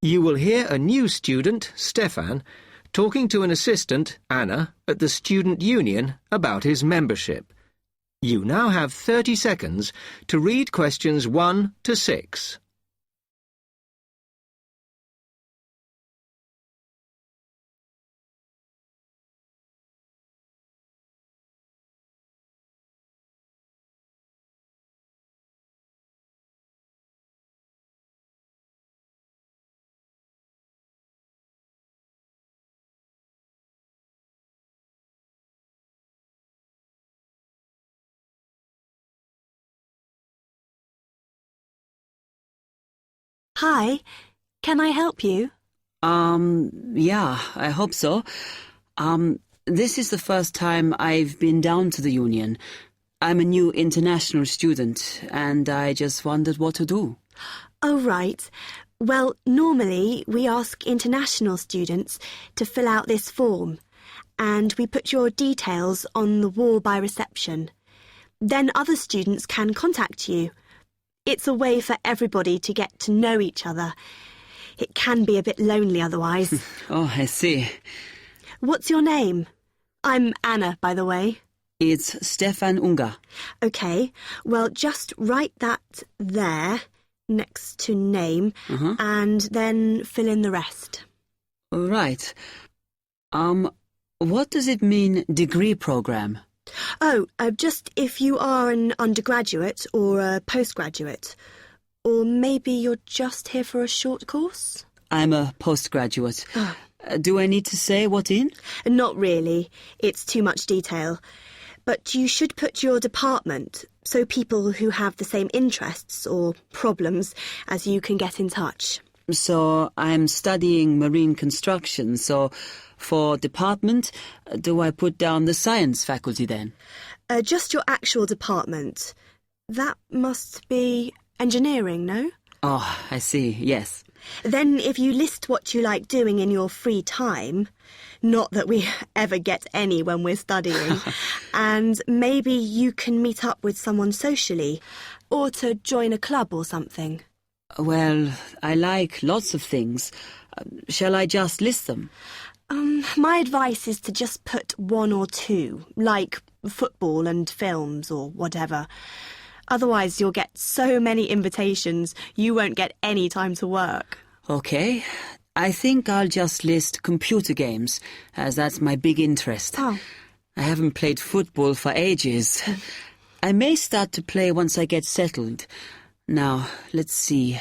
You will hear a new student, Stefan, talking to an assistant, Anna, at the student union about his membership. You now have 30 seconds to read questions 1 to 6. Hi, can I help you? Yeah, I hope so. This is the first time I've been down to the union. I'm a new international student, and I just wondered what to do. Oh, right. Well, normally we ask international students to fill out this form, and we put your details on the wall by reception. Then other students can contact you. It's a way for everybody to get to know each other. It can be a bit lonely otherwise. Oh, I see. What's your name? I'm Anna, by the way. It's Stefan Unger. OK, well, just write that there, next to name, and then fill in the rest. Right. What does it mean, degree program? Oh, just if you are an undergraduate or a postgraduate. Or maybe you're just here for a short course? I'm a postgraduate. Do I need to say what in? Not really. It's too much detail. But you should put your department, so people who have the same interests or problems as you can get in touch. So I'm studying marine construction, so for department, do I put down the science faculty then? Just your actual department. That must be engineering, no? Oh, I see, yes. Then if you list what you like doing in your free time, not that we ever get any when we're studying, and maybe you can meet up with someone socially, or to join a club or something. Well, I like lots of things. Shall I just list them? My advice is to just put 1 or 2, like football and films or whatever. Otherwise you'll get so many invitations you won't get any time to work. OK. I think I'll just list computer games, as that's my big interest. Oh. I haven't played football for ages. I may start to play once I get settled. Now, let's see.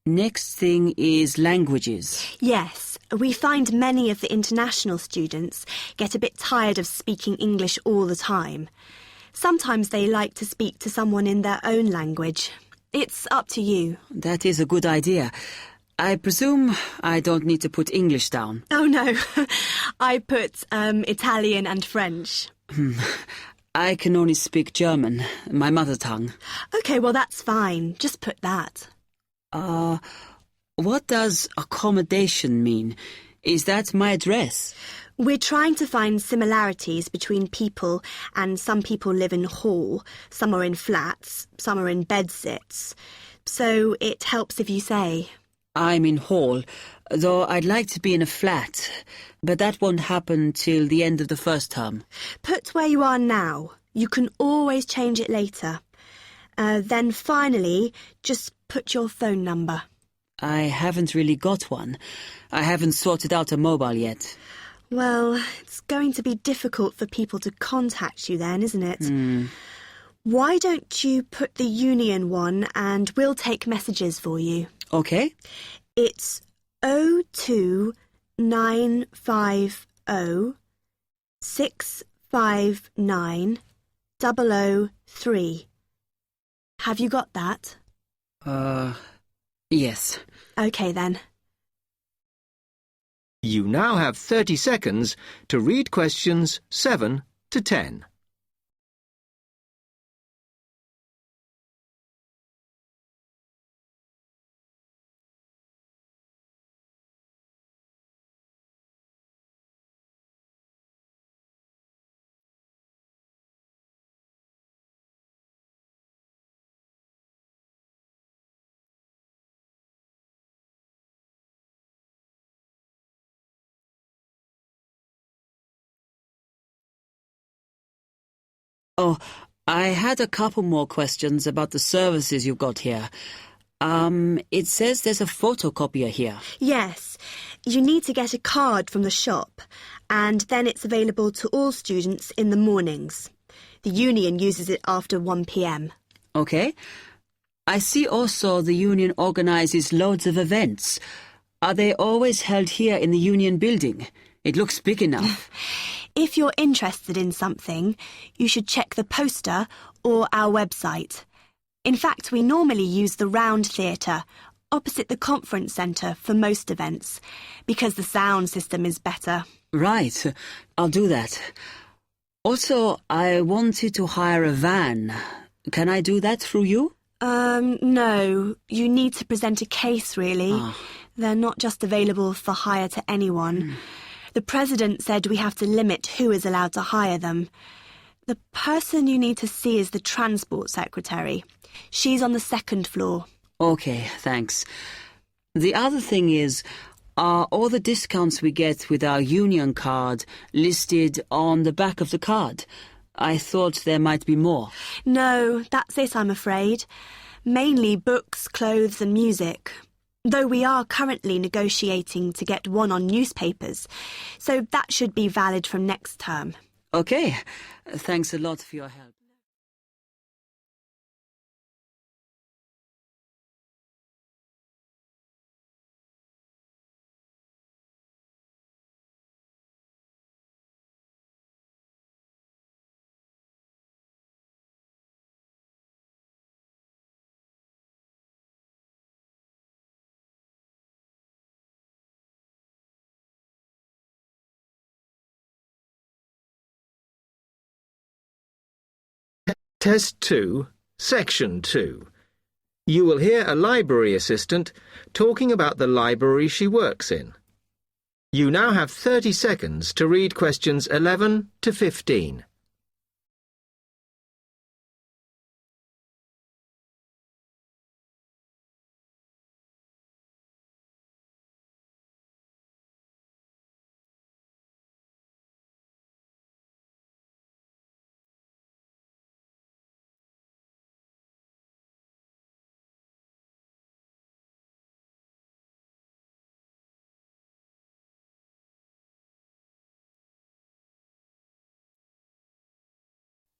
Next thing is languages. Yes, we find many of the international students get a bit tired of speaking English all the time. Sometimes they like to speak to someone in their own language. It's up to you. That is a good idea. I presume I don't need to put English down. Oh, no. I put Italian and French. I can only speak German, my mother tongue. OK, well, that's fine. Just put that. What does accommodation mean? Is that my address? We're trying to find similarities between people, and some people live in hall, some are in flats, some are in bedsits. So it helps if you say. I'm in hall, though I'd like to be in a flat, but that won't happen till the end of the first term. Put where you are now. You can always change it later. Then finally, just put your phone number. I haven't really got one. I haven't sorted out a mobile yet. Well, it's going to be difficult for people to contact you then, isn't it? Why don't you put the union one and we'll take messages for you? OK. It's 02950 659 003. Have you got that? Yes. OK then. You now have 30 seconds to read questions 7 to 10. Oh, I had a couple more questions about the services you've got here. It says there's a photocopier here. Yes, you need to get a card from the shop, and then it's available to all students in the mornings. The union uses it after 1 p.m. Okay. I see also the union organises loads of events. Are they always held here in the union building? It looks big enough. If you're interested in something, you should check the poster or our website. In fact, we normally use the Round Theatre, opposite the conference centre for most events, because the sound system is better. Right, I'll do that. Also, I wanted to hire a van. Can I do that through you? No. You need to present a case, really. They're not just available for hire to anyone. The president said we have to limit who is allowed to hire them. The person you need to see is the transport secretary. She's on the 2nd floor. Okay, thanks. The other thing is, are all the discounts we get with our union card listed on the back of the card? I thought there might be more. No, that's it, I'm afraid. Mainly books, clothes and music. Though we are currently negotiating to get one on newspapers, so that should be valid from next term. Okay, thanks a lot for your help. Test 2, Section 2. You will hear a library assistant talking about the library she works in. You now have 30 seconds to read questions 11 to 15.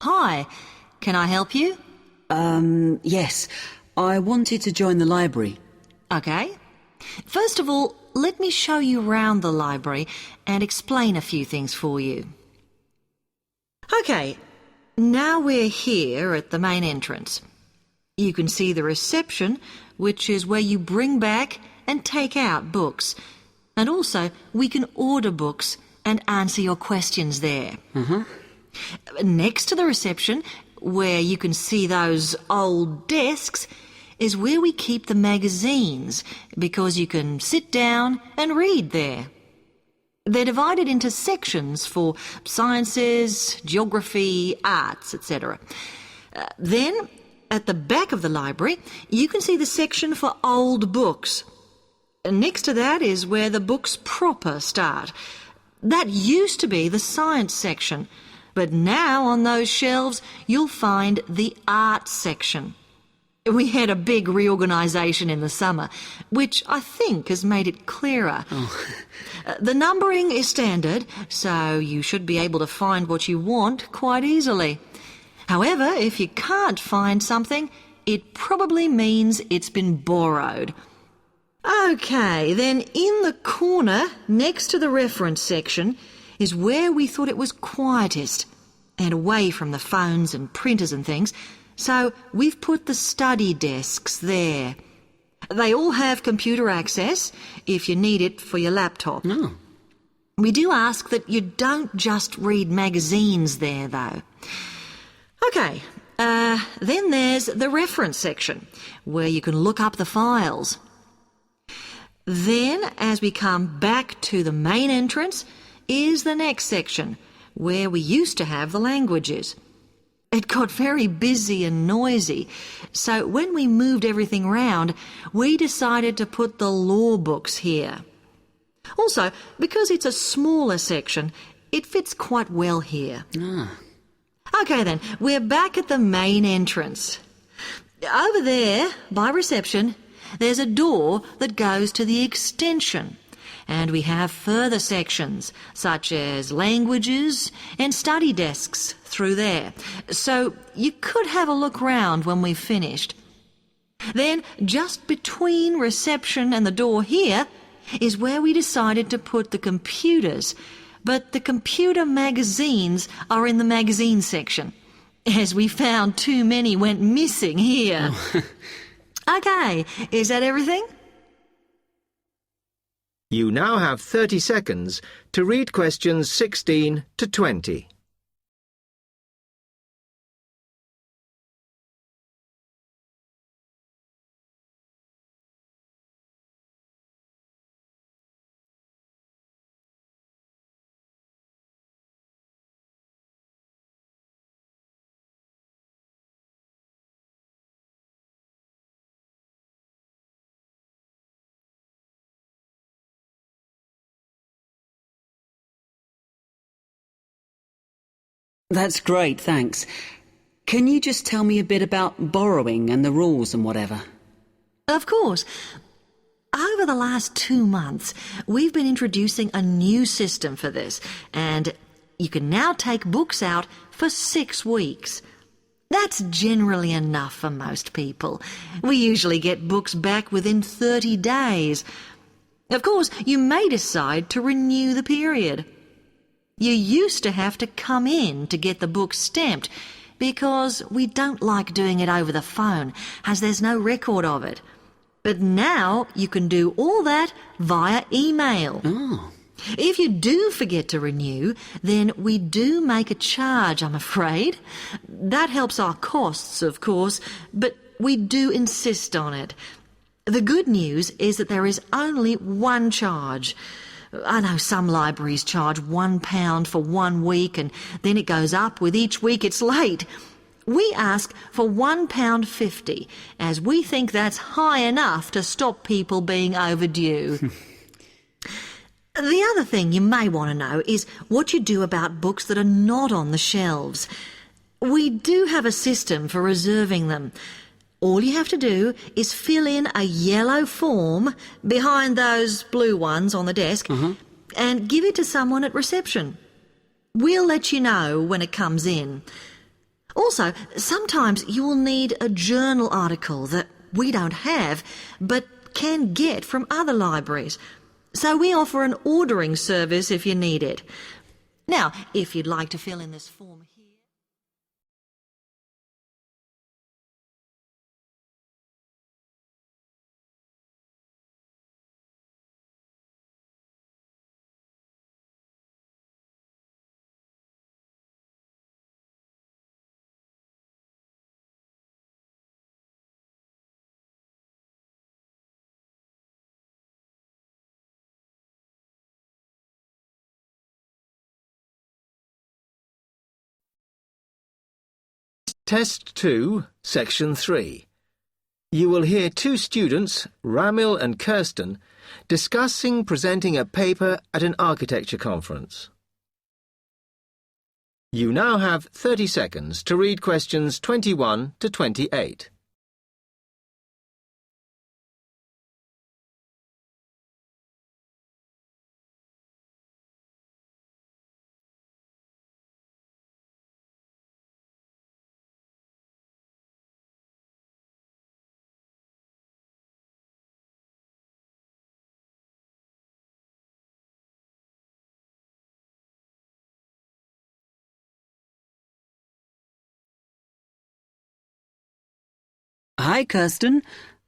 Hi, can I help you? Yes. I wanted to join the library. Okay. First of all, let me show you round the library and explain a few things for you. Okay, now we're here at the main entrance. You can see the reception, which is where you bring back and take out books. And also, we can order books and answer your questions there. Next to the reception, where you can see those old desks, is where we keep the magazines, because you can sit down and read there. They're divided into sections for sciences, geography, arts, etc. Then, at the back of the library, you can see the section for old books. Next to that is where the books proper start. That used to be the science section, but now on those shelves you'll find the art section. We had a big reorganisation in the summer, which I think has made it clearer. The numbering is standard, so you should be able to find what you want quite easily. However, if you can't find something, it probably means it's been borrowed. Okay, then in the corner next to the reference section is where we thought it was quietest and away from the phones and printers and things, so we've put the study desks there. They all have computer access if you need it for your laptop. We do ask that you don't just read magazines there, though. Okay, then there's the reference section, where you can look up the files. Then, as we come back to the main entrance, is the next section, where we used to have the languages. It got very busy and noisy, so when we moved everything round, we decided to put the law books here. Also, because it's a smaller section, it fits quite well here. OK then, we're back at the main entrance. Over there, by reception, there's a door that goes to the extension. And we have further sections, such as languages and study desks through there. So you could have a look round when we've finished. Then, just between reception and the door here, is where we decided to put the computers. But the computer magazines are in the magazine section, as we found too many went missing here. OK, is that everything? You now have 30 seconds to read questions 16 to 20. That's great, thanks. Can you just tell me a bit about borrowing and the rules and whatever? Of course. Over the last 2 months, we've been introducing a new system for this, and you can now take books out for 6 weeks. That's generally enough for most people. We usually get books back within 30 days. Of course, you may decide to renew the period. You used to have to come in to get the book stamped because we don't like doing it over the phone, as there's no record of it. But now you can do all that via email. Oh. If you do forget to renew, then we do make a charge, I'm afraid. That helps our costs, of course, but we do insist on it. The good news is that there is only one charge. I know some libraries charge £1 for 1 week and then it goes up with each week it's late. We ask for £1.50 as we think that's high enough to stop people being overdue. The other thing you may want to know is what you do about books that are not on the shelves. We do have a system for reserving them. All you have to do is fill in a yellow form behind those blue ones on the desk and give it to someone at reception. We'll let you know when it comes in. Also, sometimes you will need a journal article that we don't have but can get from other libraries. So we offer an ordering service if you need it. Now, if you'd like to fill in this form here. Test 2, Section 3. You will hear 2 students, Ramil and Kirsten, discussing presenting a paper at an architecture conference. You now have 30 seconds to read questions 21 to 28. Hi, Kirsten.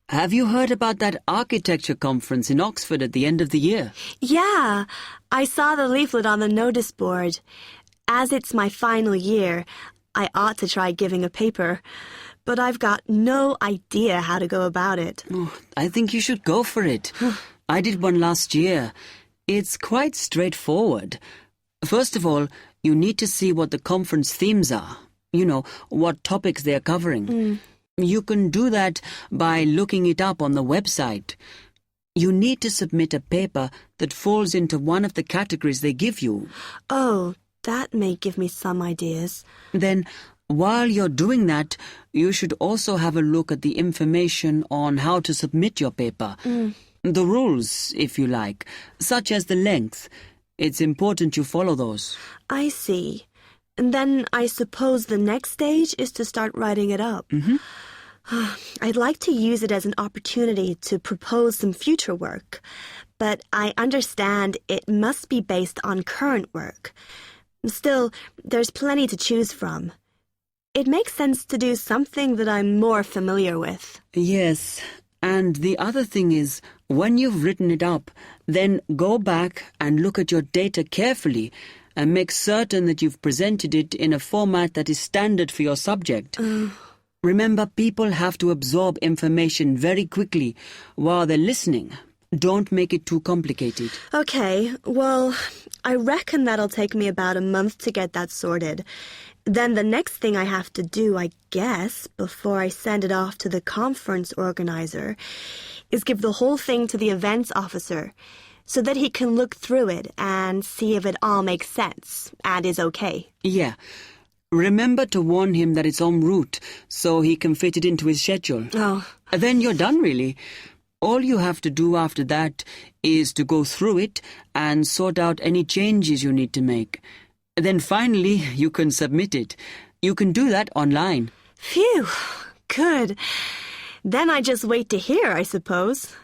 Have you heard about that architecture conference in Oxford at the end of the year? Yeah, I saw the leaflet on the notice board. As it's my final year, I ought to try giving a paper, but I've got no idea how to go about it. Oh, I think you should go for it. I did one last year. It's quite straightforward. First of all, you need to see what the conference themes are. You know, what topics they're covering. You can do that by looking it up on the website. You need to submit a paper that falls into one of the categories they give you. Oh, That may give me some ideas. Then, while you're doing that, you should also have a look at the information on how to submit your paper. The rules, if you like, such as the length. It's important you follow those. I see. And then I suppose the next stage is to start writing it up. I'd like to use it as an opportunity to propose some future work, but I understand it must be based on current work. Still, there's plenty to choose from. It makes sense to do something that I'm more familiar with. Yes, and the other thing is, when you've written it up, then go back and look at your data carefully and make certain that you've presented it in a format that is standard for your subject. Remember, people have to absorb information very quickly while they're listening. Don't make it too complicated. Okay, well, I reckon that'll take me about a month to get that sorted. Then the next thing I have to do, I guess, before I send it off to the conference organizer, is give the whole thing to the events officer so that he can look through it and see if it all makes sense and is okay. Yeah. Remember to warn him that it's en route so he can fit it into his schedule. Oh. Then you're done, really. All you have to do after that is to go through it and sort out any changes you need to make. Then finally, you can submit it. You can do that online. Phew, good. Then I just wait to hear, I suppose.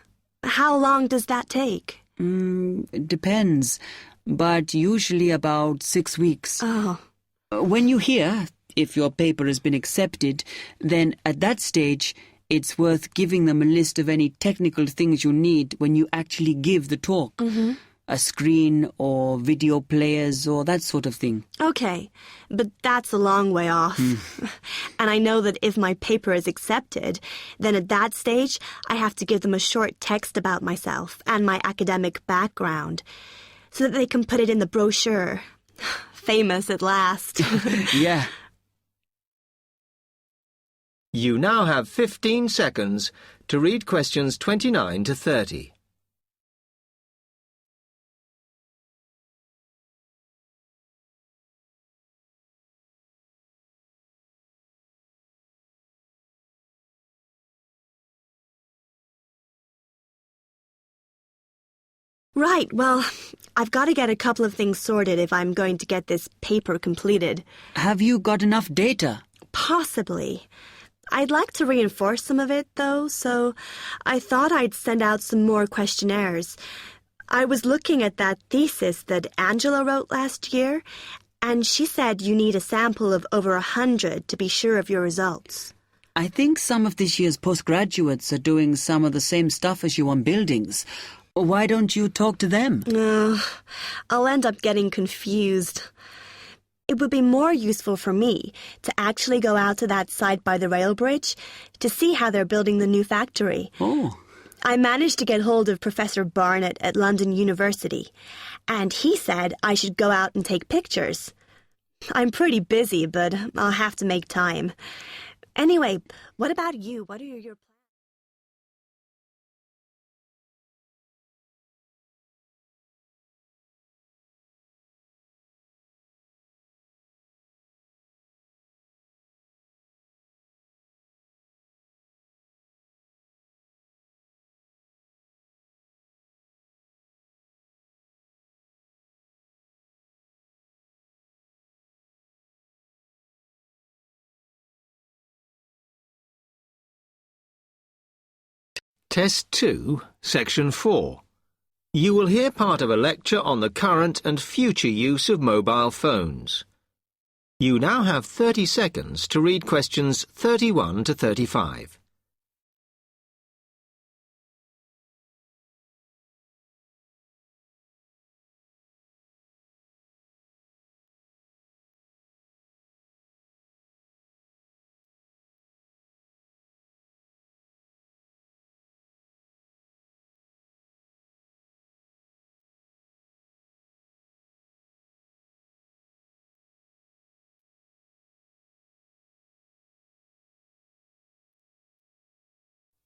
How long does that take? It depends, but usually about 6 weeks. Oh. When you hear if your paper has been accepted, then at that stage, it's worth giving them a list of any technical things you need when you actually give the talk. A screen or video players or that sort of thing. Okay, but that's a long way off. And I know that if my paper is accepted, then at that stage, I have to give them a short text about myself and my academic background so that they can put it in the brochure. Famous at last. Yeah. You now have 15 seconds to read questions 29 to 30. Right, well, I've got to get a couple of things sorted if I'm going to get this paper completed. Have you got enough data? Possibly. I'd like to reinforce some of it, though, so I thought I'd send out some more questionnaires. I was looking at that thesis that Angela wrote last year, and she said you need a sample of over 100 to be sure of your results. I think some of this year's postgraduates are doing some of the same stuff as you on buildings. Why don't you talk to them? I'll end up getting confused. It would be more useful for me to actually go out to that site by the rail bridge to see how they're building the new factory. Oh. I managed to get hold of Professor Barnett at London University, and he said I should go out and take pictures. I'm pretty busy, but I'll have to make time. Anyway, what about you? What are your plans? Test 2, Section 4. You will hear part of a lecture on the current and future use of mobile phones. You now have 30 seconds to read questions 31 to 35.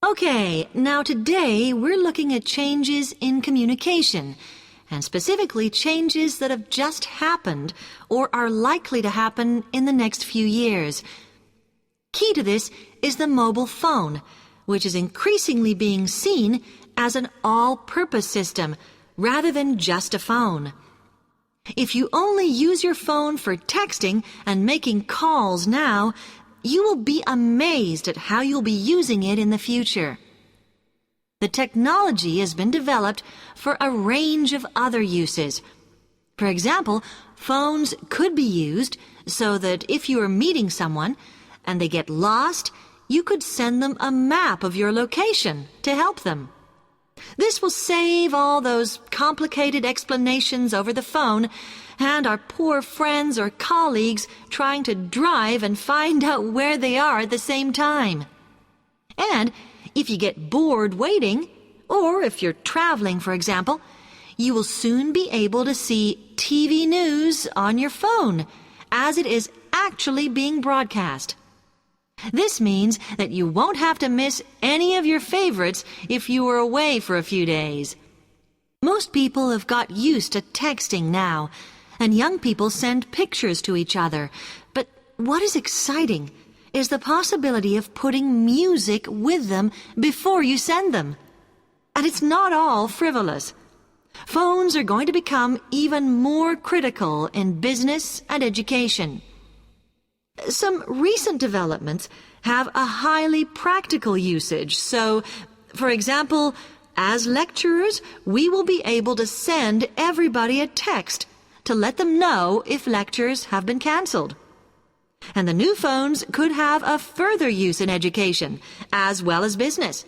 Okay, now today we're looking at changes in communication. and specifically changes that have just happened or are likely to happen in the next few years. Key to this is the mobile phone, which is increasingly being seen as an all-purpose system rather than just a phone. If you only use your phone for texting and making calls now, you will be amazed at how you'll be using it in the future. The technology has been developed for a range of other uses. For example, phones could be used so that if you are meeting someone and they get lost, you could send them a map of your location to help them. This will save all those complicated explanations over the phone and our poor friends or colleagues trying to drive and find out where they are at the same time. And if you get bored waiting, or if you're traveling, for example, you will soon be able to see TV news on your phone as it is actually being broadcast. This means that you won't have to miss any of your favorites if you were away for a few days. Most people have got used to texting now, and young people send pictures to each other. But what is exciting is the possibility of putting music with them before you send them. And it's not all frivolous. Phones are going to become even more critical in business and education. Some recent developments have a highly practical usage. So, for example, as lecturers, we will be able to send everybody a text to let them know if lectures have been cancelled. And the new phones could have a further use in education, as well as business,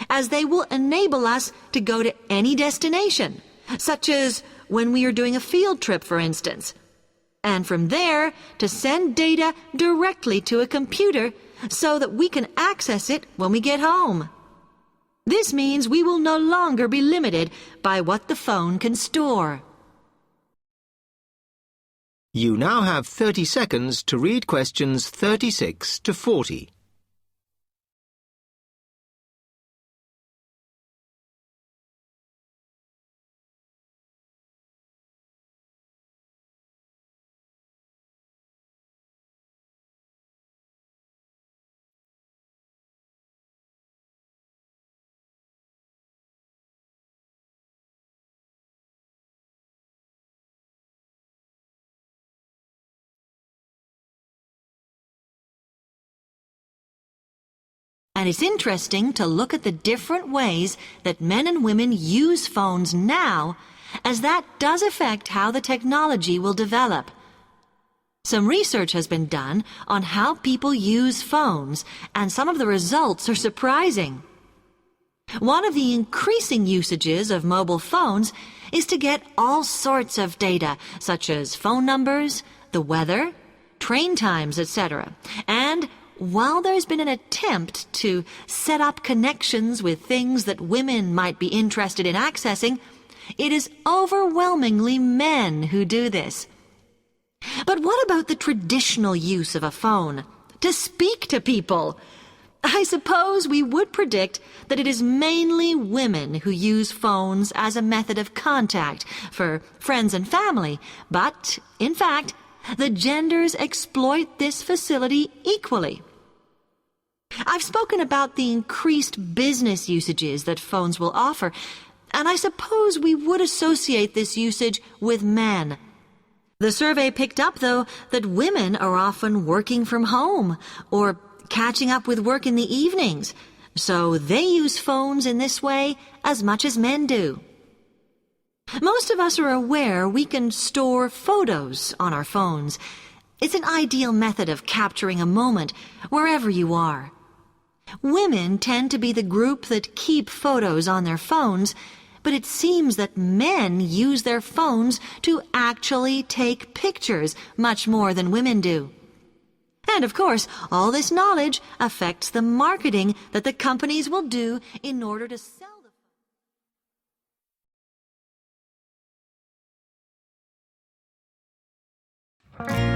as they will enable us to go to any destination, such as when we are doing a field trip, for instance. And from there, to send data directly to a computer so that we can access it when we get home. This means we will no longer be limited by what the phone can store. You now have 30 seconds to read questions 36 to 40. And it's interesting to look at the different ways that men and women use phones now, as that does affect how the technology will develop. Some research has been done on how people use phones, and some of the results are surprising. One of the increasing usages of mobile phones is to get all sorts of data, such as phone numbers, the weather, train times, etc. And while there's been an attempt to set up connections with things that women might be interested in accessing, it is overwhelmingly men who do this. But what about the traditional use of a phone? To speak to people? I suppose we would predict that it is mainly women who use phones as a method of contact for friends and family, but, in fact, the genders exploit this facility equally. I've spoken about the increased business usages that phones will offer, and I suppose we would associate this usage with men. The survey picked up, though, that women are often working from home or catching up with work in the evenings, so they use phones in this way as much as men do. Most of us are aware we can store photos on our phones. It's an ideal method of capturing a moment wherever you are. Women tend to be the group that keep photos on their phones, but it seems that men use their phones to actually take pictures much more than women do. And of course, all this knowledge affects the marketing that the companies will do in order to sell the phone.